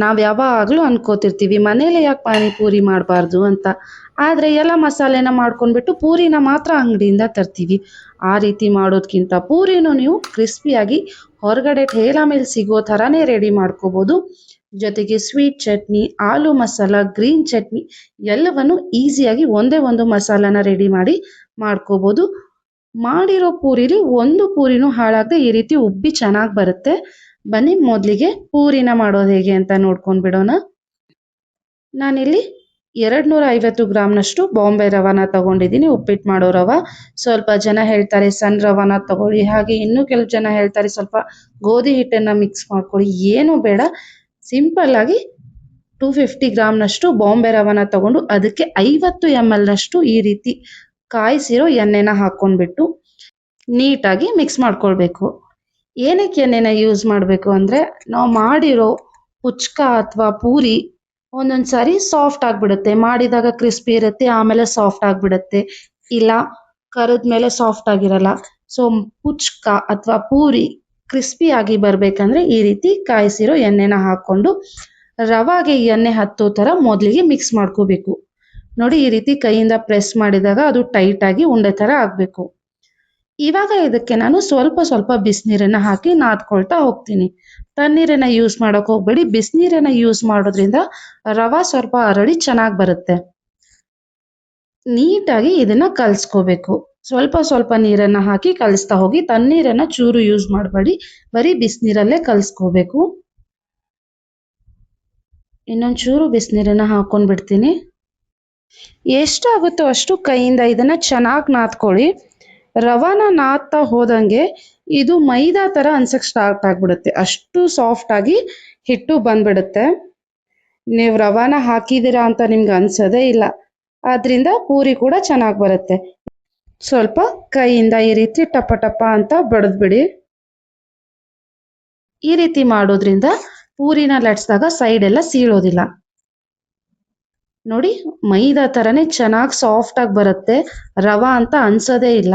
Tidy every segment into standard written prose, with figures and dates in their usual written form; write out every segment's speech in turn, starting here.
ನಾವು ಯಾವಾಗಲೂ ಅನ್ಕೋತಿರ್ತೀವಿ ಮನೇಲೆ ಯಾಕೆ ಪಾನಿಪೂರಿ ಮಾಡಬಾರ್ದು ಅಂತ. ಆದರೆ ಎಲ್ಲ ಮಸಾಲೆನ ಮಾಡ್ಕೊಂಡ್ಬಿಟ್ಟು ಪೂರಿನ ಮಾತ್ರ ಅಂಗಡಿಯಿಂದ ತರ್ತೀವಿ. ಆ ರೀತಿ ಮಾಡೋದಕ್ಕಿಂತ ಪೂರಿನೂ ನೀವು ಕ್ರಿಸ್ಪಿಯಾಗಿ ಹೊರಗಡೆ ಠೇಲ ಮೇಲೆ ಸಿಗೋ ಥರನೇ ರೆಡಿ ಮಾಡ್ಕೋಬೋದು. ಜೊತೆಗೆ ಸ್ವೀಟ್ ಚಟ್ನಿ, ಆಲೂ ಮಸಾಲ, ಗ್ರೀನ್ ಚಟ್ನಿ ಎಲ್ಲವನ್ನು ಈಸಿಯಾಗಿ ಒಂದೇ ಒಂದು ಮಸಾಲಾನ ರೆಡಿ ಮಾಡಿ ಮಾಡ್ಕೋಬೋದು. ಮಾಡಿರೋ ಪೂರಿಲಿ ಒಂದು ಪೂರಿನೂ ಹಾಳಾಗದೆ ಈ ರೀತಿ ಉಬ್ಬಿ ಚೆನ್ನಾಗಿ ಬರುತ್ತೆ. ಬನ್ನಿ ಮೊದಲಿಗೆ ಪೂರಿನ ಮಾಡೋದು ಹೇಗೆ ಅಂತ ನೋಡ್ಕೊಂಡ್ಬಿಡೋಣ. ನಾನಿಲ್ಲಿ 250 ಗ್ರಾಮ್ನಷ್ಟು ಬಾಂಬೆ ರವಾನ ತಗೊಂಡಿದ್ದೀನಿ, ಉಪ್ಪಿಟ್ಟು ಮಾಡೋ ರವ. ಸ್ವಲ್ಪ ಜನ ಹೇಳ್ತಾರೆ ಸಣ್ಣ ರವಾನ ತಗೊಳ್ಳಿ, ಹಾಗೆ ಇನ್ನೂ ಕೆಲವು ಜನ ಹೇಳ್ತಾರೆ ಸ್ವಲ್ಪ ಗೋಧಿ ಹಿಟ್ಟನ್ನು ಮಿಕ್ಸ್ ಮಾಡ್ಕೊಳ್ಳಿ. ಏನೂ ಬೇಡ, ಸಿಂಪಲ್ ಆಗಿ 250 ಗ್ರಾಮ್ನಷ್ಟು ಬಾಂಬೆ ರವಾನ ತಗೊಂಡು ಅದಕ್ಕೆ 50 ml ನಷ್ಟು ಈ ರೀತಿ ಕಾಯಿಸಿರೋ ಎಣ್ಣೆನ ಹಾಕ್ಕೊಂಡ್ಬಿಟ್ಟು ನೀಟಾಗಿ ಮಿಕ್ಸ್ ಮಾಡ್ಕೊಳ್ಬೇಕು. ಏನಕ್ಕೆ ಎಣ್ಣೆನ ಯೂಸ್ ಮಾಡಬೇಕು ಅಂದರೆ ನಾವು ಮಾಡಿರೋ ಪುಚ್ಕ ಅಥವಾ ಪೂರಿ ಒಂದೊಂದು ಸಾರಿ ಸಾಫ್ಟ್ ಆಗಿಬಿಡುತ್ತೆ. ಮಾಡಿದಾಗ ಕ್ರಿಸ್ಪಿ ಇರುತ್ತೆ, ಆಮೇಲೆ ಸಾಫ್ಟ್ ಆಗಿಬಿಡುತ್ತೆ, ಇಲ್ಲ ಕರಿದ ಮೇಲೆ ಸಾಫ್ಟ್ ಆಗಿರಲ್ಲ. ಸೊ ಪುಚ್ಕ ಅಥವಾ ಪೂರಿ ಕ್ರಿಸ್ಪಿ ಆಗಿ ಬರಬೇಕಂದ್ರೆ ಈ ರೀತಿ ಕಾಯಿಸಿರೋ ಎಣ್ಣೆನ ಹಾಕ್ಕೊಂಡು ರವಾಗೆ ಎಣ್ಣೆ ಹತ್ತೋ ಥರ ಮೊದಲಿಗೆ ಮಿಕ್ಸ್ ಮಾಡ್ಕೋಬೇಕು. ನೋಡಿ, ಈ ರೀತಿ ಕೈಯಿಂದ ಪ್ರೆಸ್ ಮಾಡಿದಾಗ ಅದು ಟೈಟಾಗಿ ಉಂಡೆ ಥರ ಆಗಬೇಕು. ಇವಾಗ ಇದಕ್ಕೆ ನಾನು ಸ್ವಲ್ಪ ಸ್ವಲ್ಪ ಬಿಸಿನೀರನ್ನು ಹಾಕಿ ನಾದ್ಕೊಳ್ತಾ ಹೋಗ್ತೀನಿ. ತಣ್ಣೀರನ್ನು ಯೂಸ್ ಮಾಡೋಕೆ ಹೋಗಬೇಡಿ, ಬಿಸಿನೀರನ್ನು ಯೂಸ್ ಮಾಡೋದ್ರಿಂದ ರವೆ ಸ್ವಲ್ಪ ಅರಳಿ ಚೆನ್ನಾಗಿ ಬರುತ್ತೆ. ನೀಟಾಗಿ ಇದನ್ನು ಕಲಿಸ್ಕೋಬೇಕು. ಸ್ವಲ್ಪ ಸ್ವಲ್ಪ ನೀರನ್ನು ಹಾಕಿ ಕಲಿಸ್ತಾ ಹೋಗಿ. ತಣ್ಣೀರನ್ನು ಚೂರು ಯೂಸ್ ಮಾಡಬೇಡಿ, ಬರೀ ಬಿಸಿನೀರಲ್ಲೇ ಕಲಿಸ್ಕೋಬೇಕು. ಇನ್ನೊಂದು ಚೂರು ಬಿಸಿನೀರನ್ನು ಹಾಕ್ಕೊಂಡು ಬಿಡ್ತೀನಿ. ಎಷ್ಟಾಗುತ್ತೋ ಅಷ್ಟು ಕೈಯಿಂದ ಇದನ್ನು ಚೆನ್ನಾಗಿ ನಾದ್ಕೊಳ್ಳಿ. ರವಾನ ನಾದ್ತಾ ಹೋದಂಗೆ ಇದು ಮೈದಾ ಥರ ಅನ್ಸಕ್ಕೆ ಸ್ಟಾರ್ಟ್ ಆಗಿಬಿಡುತ್ತೆ, ಅಷ್ಟು ಸಾಫ್ಟಾಗಿ ಹಿಟ್ಟು ಬಂದ್ಬಿಡುತ್ತೆ. ನೀವು ರವಾನ ಹಾಕಿದ್ದೀರಾ ಅಂತ ನಿಮ್ಗೆ ಅನ್ಸೋದೇ ಇಲ್ಲ. ಆದ್ದರಿಂದ ಪೂರಿ ಕೂಡ ಚೆನ್ನಾಗಿ ಬರುತ್ತೆ. ಸ್ವಲ್ಪ ಕೈಯಿಂದ ಈ ರೀತಿ ಟಪ ಟಪ ಅಂತ ಬಡಿದ್ಬಿಡಿ. ಈ ರೀತಿ ಮಾಡೋದ್ರಿಂದ ಪೂರಿನ ಲಟ್ಸಿದಾಗ ಸೈಡ್ ಎಲ್ಲ ಸೀಳೋದಿಲ್ಲ. ನೋಡಿ, ಮೈದಾ ಥರನೇ ಚೆನ್ನಾಗಿ ಸಾಫ್ಟಾಗಿ ಬರುತ್ತೆ, ರವಾ ಅಂತ ಅನ್ಸೋದೇ ಇಲ್ಲ.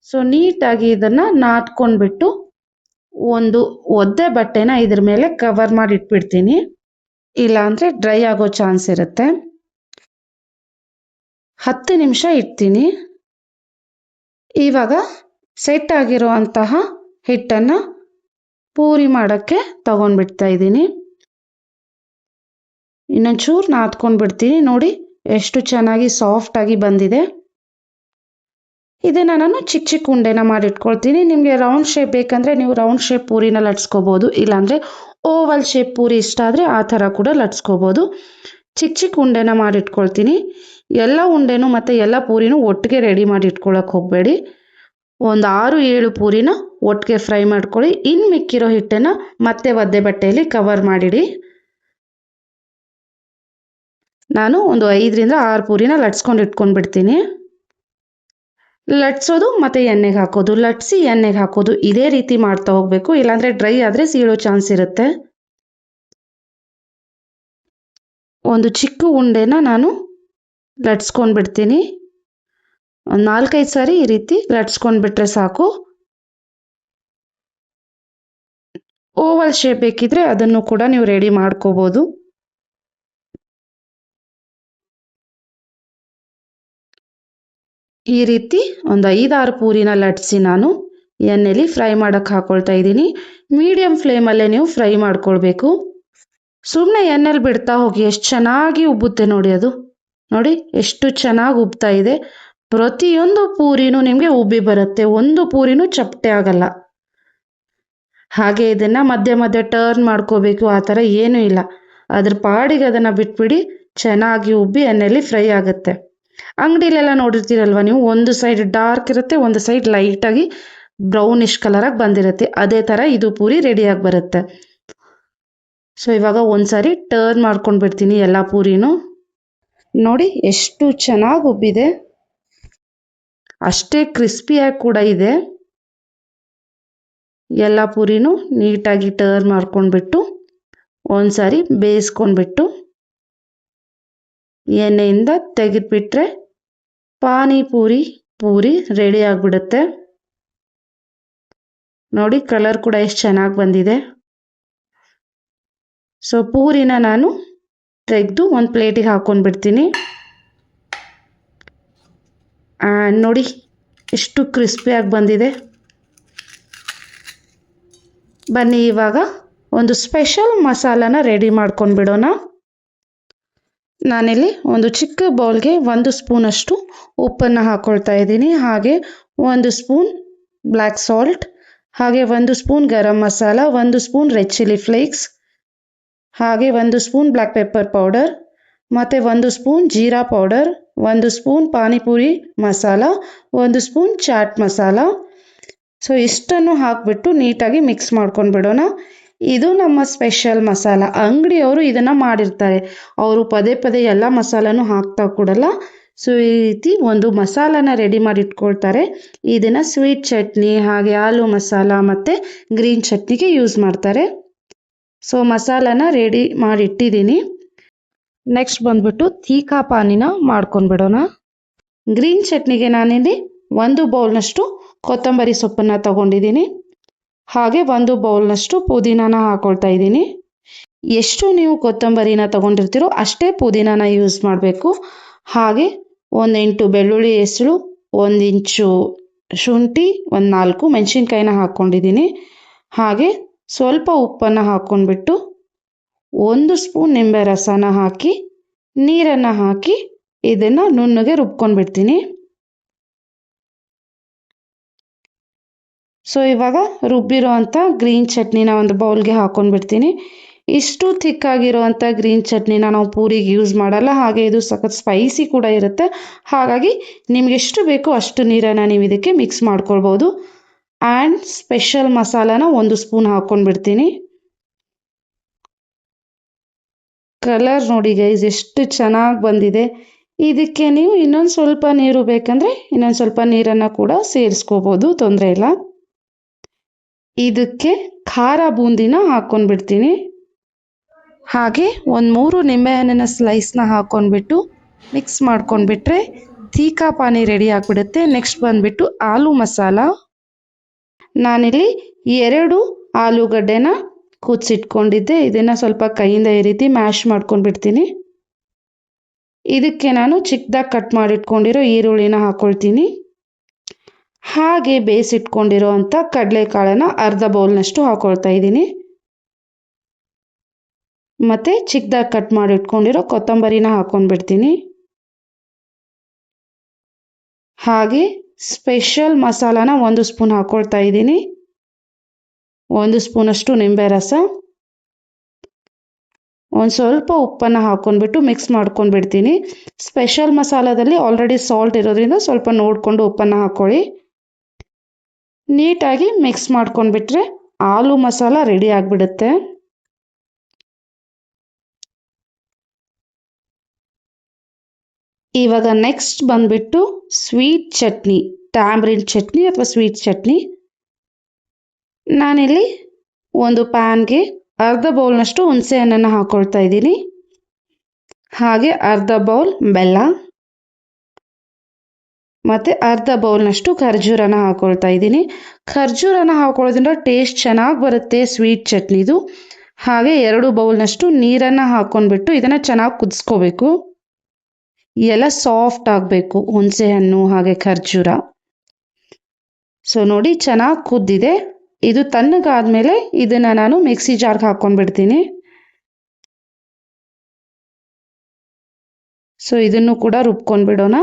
ಸೊ ನೀಟಾಗಿ ಇದನ್ನು ನಾದ್ಕೊಂಡ್ಬಿಟ್ಟು ಒಂದು ಒದ್ದೆ ಬಟ್ಟೆನ ಇದ್ರ ಮೇಲೆ ಕವರ್ ಮಾಡಿ ಇಟ್ಬಿಡ್ತೀನಿ, ಇಲ್ಲಾಂದರೆ ಡ್ರೈ ಆಗೋ ಚಾನ್ಸ್ ಇರುತ್ತೆ. 10 ನಿಮಿಷ ಇಡ್ತೀನಿ. ಇವಾಗ ಸೆಟ್ ಆಗಿರೋ ಅಂತಹ ಹಿಟ್ಟನ್ನು ಪೂರಿ ಮಾಡೋಕ್ಕೆ ತಗೊಂಡ್ಬಿಡ್ತಾ ಇದ್ದೀನಿ. ಇನ್ನೊಂಚೂರು ನಾದ್ಕೊಂಡ್ಬಿಡ್ತೀನಿ. ನೋಡಿ ಎಷ್ಟು ಚೆನ್ನಾಗಿ ಸಾಫ್ಟಾಗಿ ಬಂದಿದೆ. ಇದನ್ನು ನಾನು ಚಿಕ್ಕ ಚಿಕ್ಕ ಉಂಡೆನ ಮಾಡಿಟ್ಕೊಳ್ತೀನಿ. ನಿಮಗೆ ರೌಂಡ್ ಶೇಪ್ ಬೇಕಂದರೆ ನೀವು ರೌಂಡ್ ಶೇಪ್ ಪೂರಿನ ಲಟ್ಸ್ಕೋಬೋದು, ಇಲ್ಲಾಂದರೆ ಓವಲ್ ಶೇಪ್ ಪೂರಿ ಇಷ್ಟ ಆದರೆ ಆ ಥರ ಕೂಡ ಲಟ್ಸ್ಕೋಬೋದು. ಚಿಕ್ಕ ಚಿಕ್ಕ ಉಂಡೆನ ಮಾಡಿಟ್ಕೊಳ್ತೀನಿ. ಎಲ್ಲ ಉಂಡೆನೂ ಮತ್ತು ಎಲ್ಲ ಪೂರಿನೂ ಒಟ್ಟಿಗೆ ರೆಡಿ ಮಾಡಿ ಇಟ್ಕೊಳ್ಳೋಕೆ ಹೋಗಬೇಡಿ. ಒಂದು 6-7 ಪೂರಿನ ಒಟ್ಟಿಗೆ ಫ್ರೈ ಮಾಡ್ಕೊಳ್ಳಿ. ಇನ್ನು ಮಿಕ್ಕಿರೋ ಹಿಟ್ಟನ್ನು ಮತ್ತೆ ಒದ್ದೆ ಬಟ್ಟೆಯಲ್ಲಿ ಕವರ್ ಮಾಡಿಡಿ. ನಾನು ಒಂದು 5-6 ಪೂರಿನ ಲಟ್ಸ್ಕೊಂಡು ಇಟ್ಕೊಂಡ್ಬಿಡ್ತೀನಿ. ಲಟ್ಸೋದು ಮತ್ತು ಎಣ್ಣೆಗೆ ಹಾಕೋದು, ಲಟ್ಸಿ ಎಣ್ಣೆಗೆ ಹಾಕೋದು, ಇದೇ ರೀತಿ ಮಾಡ್ತಾ ಹೋಗಬೇಕು, ಇಲ್ಲಾಂದರೆ ಡ್ರೈ ಆದರೆ ಸೀಳೋ ಚಾನ್ಸ್ ಇರುತ್ತೆ. ಒಂದು ಚಿಕ್ಕ ಉಂಡೆನ ನಾನು ಲಟ್ಸ್ಕೊಂಡ್ಬಿಡ್ತೀನಿ. ಒಂದು 4-5 ಸಾರಿ ಈ ರೀತಿ ಲಟ್ಸ್ಕೊಂಡ್ಬಿಟ್ರೆ ಸಾಕು. ಓವಲ್ ಶೇಪ್ ಬೇಕಿದ್ರೆ ಅದನ್ನು ಕೂಡ ನೀವು ರೆಡಿ ಮಾಡ್ಕೋಬೋದು. ಈ ರೀತಿ ಒಂದು 5-6 ಪೂರಿನ ಲಟ್ಸಿ ನಾನು ಎಣ್ಣೆಲಿ ಫ್ರೈ ಮಾಡೋಕ್ಕೆ ಹಾಕ್ಕೊಳ್ತಾ ಇದ್ದೀನಿ. ಮೀಡಿಯಮ್ ಫ್ಲೇಮಲ್ಲೇ ನೀವು ಫ್ರೈ ಮಾಡ್ಕೊಳ್ಬೇಕು. ಸುಮ್ಮನೆ ಎಣ್ಣೆಲಿ ಬಿಡ್ತಾ ಹೋಗಿ, ಎಷ್ಟು ಚೆನ್ನಾಗಿ ಉಬ್ಬುತ್ತೆ ನೋಡಿ. ಅದು ನೋಡಿ ಎಷ್ಟು ಚೆನ್ನಾಗಿ ಉಬ್ತಾ ಇದೆ. ಪ್ರತಿಯೊಂದು ಪೂರಿನೂ ನಿಮಗೆ ಉಬ್ಬಿ ಬರುತ್ತೆ, ಒಂದು ಪೂರಿನೂ ಚಪ್ಪಟೆ ಆಗಲ್ಲ. ಹಾಗೆ ಇದನ್ನು ಮಧ್ಯೆ ಮಧ್ಯೆ ಟರ್ನ್ ಮಾಡ್ಕೋಬೇಕು, ಆ ಥರ ಏನೂ ಇಲ್ಲ. ಅದ್ರ ಪಾಡಿಗೆ ಅದನ್ನು ಬಿಟ್ಬಿಡಿ, ಚೆನ್ನಾಗಿ ಉಬ್ಬಿ ಎಣ್ಣೆಲಿ ಫ್ರೈ ಆಗುತ್ತೆ. ಅಂಗಡಿಲೆಲ್ಲ ನೋಡಿರ್ತೀರಲ್ವ ನೀವು, ಒಂದು ಸೈಡ್ ಡಾರ್ಕ್ ಇರುತ್ತೆ, ಒಂದು ಸೈಡ್ ಲೈಟಾಗಿ ಬ್ರೌನಿಷ್ ಕಲರಾಗಿ ಬಂದಿರುತ್ತೆ. ಅದೇ ಥರ ಇದು ಪೂರಿ ರೆಡಿಯಾಗಿ ಬರುತ್ತೆ. ಸೊ ಇವಾಗ ಒಂದ್ಸಾರಿ ಟರ್ನ್ ಮಾಡ್ಕೊಂಡು ಬಿಡ್ತೀನಿ ಎಲ್ಲ ಪೂರಿನೂ. ನೋಡಿ ಎಷ್ಟು ಚೆನ್ನಾಗಿ ಉಬ್ಬಿದೆ, ಅಷ್ಟೇ ಕ್ರಿಸ್ಪಿಯಾಗಿ ಕೂಡ ಇದೆ. ಎಲ್ಲ ಪೂರಿನೂ ನೀಟಾಗಿ ಟರ್ನ್ ಮಾಡ್ಕೊಂಡ್ಬಿಟ್ಟು ಒಂದ್ಸಾರಿ ಬೇಯಿಸ್ಕೊಂಡ್ಬಿಟ್ಟು ಎಣ್ಣೆಯಿಂದ ತೆಗೆದುಬಿಟ್ರೆ ಪಾನಿಪೂರಿ ಪೂರಿ ರೆಡಿ ಆಗಿಬಿಡುತ್ತೆ. ನೋಡಿ ಕಲರ್ ಕೂಡ ಎಷ್ಟು ಚೆನ್ನಾಗಿ ಬಂದಿದೆ. ಸೊ ಪೂರಿನ ನಾನು ತೆಗೆದು ಒಂದು ಪ್ಲೇಟಿಗೆ ಹಾಕ್ಕೊಂಡ್ಬಿಡ್ತೀನಿ. ನೋಡಿ ಎಷ್ಟು ಕ್ರಿಸ್ಪಿಯಾಗಿ ಬಂದಿದೆ. ಬನ್ನಿ ಇವಾಗ ಒಂದು ಸ್ಪೆಷಲ್ ಮಸಾಲಾನ ರೆಡಿ ಮಾಡ್ಕೊಂಡ್ಬಿಡೋಣ. ನಾನಿಲ್ಲಿ ಒಂದು ಚಿಕ್ಕ ಬೌಲ್ಗೆ 1 ಸ್ಪೂನಷ್ಟು ಉಪ್ಪನ್ನು ಹಾಕ್ಕೊಳ್ತಾ ಇದ್ದೀನಿ. ಹಾಗೆ 1 ಸ್ಪೂನ್ ಬ್ಲ್ಯಾಕ್ ಸಾಲ್ಟ್, ಹಾಗೆ 1 spoon garam masala, 1 spoon red chilli flakes, ಹಾಗೆ 1 ಸ್ಪೂನ್ ಬ್ಲ್ಯಾಕ್ ಪೆಪ್ಪರ್ ಪೌಡರ್, ಮತ್ತು 1 spoon jeera powder, 1 spoon panipuri masala, 1 spoon chaat masala. So ಇಷ್ಟನ್ನು ಹಾಕಿಬಿಟ್ಟು ನೀಟಾಗಿ ಮಿಕ್ಸ್ ಮಾಡ್ಕೊಂಡ್ಬಿಡೋಣ. ಇದು ನಮ್ಮ ಸ್ಪೆಷಲ್ ಮಸಾಲ. ಅಂಗಡಿಯವರು ಇದನ್ನು ಮಾಡಿರ್ತಾರೆ, ಅವರು ಪದೇ ಪದೇ ಎಲ್ಲ ಮಸಾಲನೂ ಹಾಕ್ತಾ ಕೊಡಲ್ಲ. ಸೊ ಈ ರೀತಿ ಒಂದು ಮಸಾಲಾನ ರೆಡಿ ಮಾಡಿ ಇಟ್ಕೊಳ್ತಾರೆ. ಇದನ್ನು ಸ್ವೀಟ್ ಚಟ್ನಿ, ಹಾಗೆ ಆಲೂ ಮಸಾಲ ಮತ್ತು ಗ್ರೀನ್ ಚಟ್ನಿಗೆ ಯೂಸ್ ಮಾಡ್ತಾರೆ. ಸೊ ಮಸಾಲಾನ ರೆಡಿ ಮಾಡಿ ಇಟ್ಟಿದ್ದೀನಿ. ನೆಕ್ಸ್ಟ್ ಬಂದ್ಬಿಟ್ಟು ತೀಖಾ ಪಾನಿನ ಮಾಡ್ಕೊಂಡ್ಬಿಡೋಣ. ಗ್ರೀನ್ ಚಟ್ನಿಗೆ ನಾನಿಲ್ಲಿ 1 ಬೌಲ್ನಷ್ಟು ಕೊತ್ತಂಬರಿ ಸೊಪ್ಪನ್ನು ತಗೊಂಡಿದ್ದೀನಿ. ಹಾಗೆ 1 ಬೌಲ್ನಷ್ಟು ಪುದೀನಾನ ಹಾಕೊಳ್ತಾ ಇದ್ದೀನಿ. ಎಷ್ಟು ನೀವು ಕೊತ್ತಂಬರಿನ ತಗೊಂಡಿರ್ತೀರೋ ಅಷ್ಟೇ ಪುದೀನಾನ ಯೂಸ್ ಮಾಡಬೇಕು. ಹಾಗೆ 1 8 ಬೆಳ್ಳುಳ್ಳಿ ಹೆಸರು, 1 ಇಂಚು ಶುಂಠಿ, 4 ಮೆಣಸಿನ್ಕಾಯಿನ ಹಾಕ್ಕೊಂಡಿದ್ದೀನಿ. ಹಾಗೆ ಸ್ವಲ್ಪ ಉಪ್ಪನ್ನು ಹಾಕ್ಕೊಂಡ್ಬಿಟ್ಟು 1 ಸ್ಪೂನ್ ನಿಂಬೆ ರಸನ ಹಾಕಿ ನೀರನ್ನು ಹಾಕಿ ಇದನ್ನು ನುಣ್ಣಗೆ ರುಬ್ಕೊಂಡ್ಬಿಡ್ತೀನಿ. ಸೊ ಇವಾಗ ರುಬ್ಬಿರೋ ಅಂಥ ಗ್ರೀನ್ ಚಟ್ನಿನ ಒಂದು ಬೌಲ್ಗೆ ಹಾಕ್ಕೊಂಡ್ಬಿಡ್ತೀನಿ. ಇಷ್ಟು ಥಿಕ್ಕಾಗಿರೋ ಗ್ರೀನ್ ಚಟ್ನಿನ ನಾವು ಪೂರಿಗೆ ಯೂಸ್ ಮಾಡಲ್ಲ. ಹಾಗೆ ಇದು ಸಖತ್ ಸ್ಪೈಸಿ ಕೂಡ ಇರುತ್ತೆ. ಹಾಗಾಗಿ ನಿಮ್ಗೆ ಎಷ್ಟು ಬೇಕೋ ಅಷ್ಟು ನೀರನ್ನು ನೀವು ಇದಕ್ಕೆ ಮಿಕ್ಸ್ ಮಾಡ್ಕೊಳ್ಬೋದು. ಆ್ಯಂಡ್ ಸ್ಪೆಷಲ್ ಮಸಾಲಾನ 1 ಸ್ಪೂನ್ ಹಾಕ್ಕೊಂಡ್ಬಿಡ್ತೀನಿ. ಕಲರ್ ನೋಡಿ ಗೈಸ್ ಎಷ್ಟು ಚೆನ್ನಾಗಿ ಬಂದಿದೆ. ಇದಕ್ಕೆ ನೀವು ಇನ್ನೊಂದು ಸ್ವಲ್ಪ ನೀರು ಬೇಕಂದರೆ ಇನ್ನೊಂದು ಸ್ವಲ್ಪ ನೀರನ್ನು ಕೂಡ ಸೇರಿಸ್ಕೋಬೋದು, ತೊಂದರೆ ಇಲ್ಲ. ಇದಕ್ಕೆ ಖಾರ ಬೂಂದಿನ ಹಾಕ್ಕೊಂಡ್ಬಿಡ್ತೀನಿ. ಹಾಗೆ 3 ನಿಂಬೆಹಣ್ಣಿನ ಸ್ಲೈಸ್ನ ಹಾಕ್ಕೊಂಡ್ಬಿಟ್ಟು ಮಿಕ್ಸ್ ಮಾಡ್ಕೊಂಡ್ಬಿಟ್ರೆ ತೀಖಾ ಪಾನಿ ರೆಡಿ ಆಗಿಬಿಡುತ್ತೆ. ನೆಕ್ಸ್ಟ್ ಬಂದುಬಿಟ್ಟು ಆಲೂ ಮಸಾಲ. ನಾನಿಲ್ಲಿ 2 ಆಲೂಗಡ್ಡೆನ ಕುದಿಸಿಟ್ಕೊಂಡಿದ್ದೆ. ಇದನ್ನು ಸ್ವಲ್ಪ ಕೈಯಿಂದ ಈ ರೀತಿ ಮ್ಯಾಶ್ ಮಾಡ್ಕೊಂಡ್ಬಿಡ್ತೀನಿ. ಇದಕ್ಕೆ ನಾನು ಚಿಕ್ಕದಾಗಿ ಕಟ್ ಮಾಡಿಟ್ಕೊಂಡಿರೋ ಈರುಳ್ಳಿನ ಹಾಕ್ಕೊಳ್ತೀನಿ. ಹಾಗೆ ಬೇಯಿಸಿಟ್ಕೊಂಡಿರೋ ಅಂಥ ಕಡಲೆಕಾಳನ್ನು ಅರ್ಧ ಬೌಲ್ನಷ್ಟು ಹಾಕ್ಕೊಳ್ತಾ ಇದ್ದೀನಿ. ಮತ್ತು ಚಿಕ್ಕದಾಗಿ ಕಟ್ ಮಾಡಿ ಇಟ್ಕೊಂಡಿರೋ ಕೊತ್ತಂಬರಿನ ಹಾಕ್ಕೊಂಡ್ಬಿಡ್ತೀನಿ. ಹಾಗೆ ಸ್ಪೆಷಲ್ ಮಸಾಲಾನ 1 ಸ್ಪೂನ್ ಹಾಕ್ಕೊಳ್ತಾ ಇದ್ದೀನಿ. 1 ಸ್ಪೂನಷ್ಟು ನಿಂಬೆ ರಸ, ಒಂದು ಸ್ವಲ್ಪ ಉಪ್ಪನ್ನು ಹಾಕ್ಕೊಂಡ್ಬಿಟ್ಟು ಮಿಕ್ಸ್ ಮಾಡ್ಕೊಂಡ್ಬಿಡ್ತೀನಿ. ಸ್ಪೆಷಲ್ ಮಸಾಲದಲ್ಲಿ ಆಲ್ರೆಡಿ ಸಾಲ್ಟ್ ಇರೋದ್ರಿಂದ ಸ್ವಲ್ಪ ನೋಡಿಕೊಂಡು ಉಪ್ಪನ್ನು ಹಾಕ್ಕೊಳ್ಳಿ. ನೀಟಾಗಿ ಮಿಕ್ಸ್ ಮಾಡ್ಕೊಂಡ್ಬಿಟ್ರೆ ಆಲೂ ಮಸಾಲ ರೆಡಿ ಆಗಿಬಿಡುತ್ತೆ. ಇವಾಗ ನೆಕ್ಸ್ಟ್ ಬಂದ್ಬಿಟ್ಟು ಸ್ವೀಟ್ ಚಟ್ನಿ, ಟ್ಯಾಮ್ರಿನ್ ಚಟ್ನಿ ಅಥವಾ ಸ್ವೀಟ್ ಚಟ್ನಿ. ನಾನಿಲ್ಲಿ ಒಂದು ಪ್ಯಾನ್ಗೆ ಅರ್ಧ ಬೌಲ್ನಷ್ಟು ಹುಣಸೆ ಹಣ್ಣನ್ನು ಹಾಕ್ಕೊಳ್ತಾ ಇದ್ದೀನಿ. ಹಾಗೆ ಅರ್ಧ ಬೌಲ್ ಬೆಲ್ಲ ಮತ್ತು ಅರ್ಧ ಬೌಲ್ನಷ್ಟು ಖರ್ಜೂರನ ಹಾಕ್ಕೊಳ್ತಾ ಇದ್ದೀನಿ. ಖರ್ಜೂರನ ಹಾಕೊಳ್ಳೋದ್ರಿಂದ ಟೇಸ್ಟ್ ಚೆನ್ನಾಗಿ ಬರುತ್ತೆ ಸ್ವೀಟ್ ಚಟ್ನಿದು. ಹಾಗೆ 2 ಬೌಲ್ನಷ್ಟು ನೀರನ್ನು ಹಾಕ್ಕೊಂಡ್ಬಿಟ್ಟು ಇದನ್ನು ಚೆನ್ನಾಗಿ ಕುದಿಸ್ಕೋಬೇಕು. ಎಲ್ಲ ಸಾಫ್ಟ್ ಆಗಬೇಕು ಹುಣಸೆ ಹಣ್ಣು ಹಾಗೆ ಖರ್ಜೂರ. ಸೊ ನೋಡಿ ಚೆನ್ನಾಗಿ ಕುದ್ದಿದೆ. ಇದು ತಣ್ಣಗಾದ್ಮೇಲೆ ಇದನ್ನು ನಾನು ಮಿಕ್ಸಿ ಜಾರ್ಗೆ ಹಾಕ್ಕೊಂಡ್ಬಿಡ್ತೀನಿ. ಸೊ ಇದನ್ನು ಕೂಡ ರುಬ್ಕೊಂಡ್ಬಿಡೋಣ.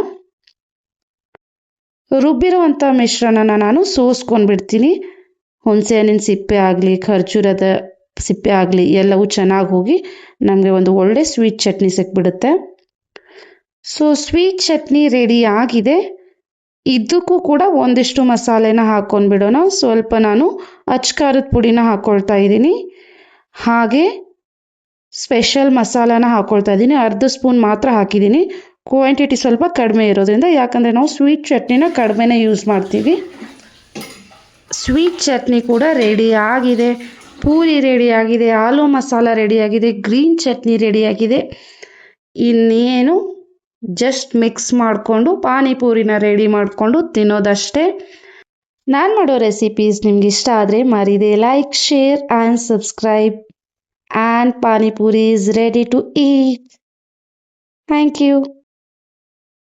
ರುಬ್ಬಿರುವಂಥ ಮಿಶ್ರಣನ ನಾನು ಸೋಸ್ಕೊಂಡ್ಬಿಡ್ತೀನಿ. ಹುಣಸೆ ಹಣ್ಣಿನ ಸಿಪ್ಪೆ ಆಗಲಿ, ಖರ್ಜೂರದ ಸಿಪ್ಪೆ ಆಗಲಿ ಎಲ್ಲವೂ ಚೆನ್ನಾಗಿ ಹೋಗಿ ನಮಗೆ ಒಂದು ಒಳ್ಳೆ ಸ್ವೀಟ್ ಚಟ್ನಿ ಸಿಕ್ಬಿಡುತ್ತೆ. ಸೊ ಸ್ವೀಟ್ ಚಟ್ನಿ ರೆಡಿ ಆಗಿದೆ. ಇದಕ್ಕೂ ಕೂಡ ಒಂದಿಷ್ಟು ಮಸಾಲೆನ ಹಾಕ್ಕೊಂಡ್ಬಿಡೋಣ. ಸ್ವಲ್ಪ ನಾನು ಅಚ್ಕಾರದ ಪುಡಿನ ಹಾಕ್ಕೊಳ್ತಾ ಇದ್ದೀನಿ. ಹಾಗೆ ಸ್ಪೆಷಲ್ ಮಸಾಲಾನ ಹಾಕ್ಕೊಳ್ತಾ ಇದ್ದೀನಿ. ಅರ್ಧ ಸ್ಪೂನ್ ಮಾತ್ರ ಹಾಕಿದ್ದೀನಿ. ಕ್ವಾಂಟಿಟಿ ಸ್ವಲ್ಪ ಕಡಿಮೆ ಇರೋದ್ರಿಂದ, ಯಾಕಂದರೆ ನಾವು ಸ್ವೀಟ್ ಚಟ್ನಿನ ಕಡಿಮೆನೇ ಯೂಸ್ ಮಾಡ್ತೀವಿ. ಸ್ವೀಟ್ ಚಟ್ನಿ ಕೂಡ ರೆಡಿ ಆಗಿದೆ. ಪೂರಿ ರೆಡಿಯಾಗಿದೆ, ಆಲೂ ಮಸಾಲ ರೆಡಿಯಾಗಿದೆ, ಗ್ರೀನ್ ಚಟ್ನಿ ರೆಡಿಯಾಗಿದೆ. ಇನ್ನೇನು ಜಸ್ಟ್ ಮಿಕ್ಸ್ ಮಾಡಿಕೊಂಡು ಪಾನಿಪೂರಿನ ರೆಡಿ ಮಾಡಿಕೊಂಡು ತಿನ್ನೋದಷ್ಟೇ. ನಾನು ಮಾಡೋ ರೆಸಿಪೀಸ್ ನಿಮ್ಗೆ ಇಷ್ಟ ಆದರೆ ಮರಿದೆ like, share and subscribe. and pani puri is ready to eat. Thank you.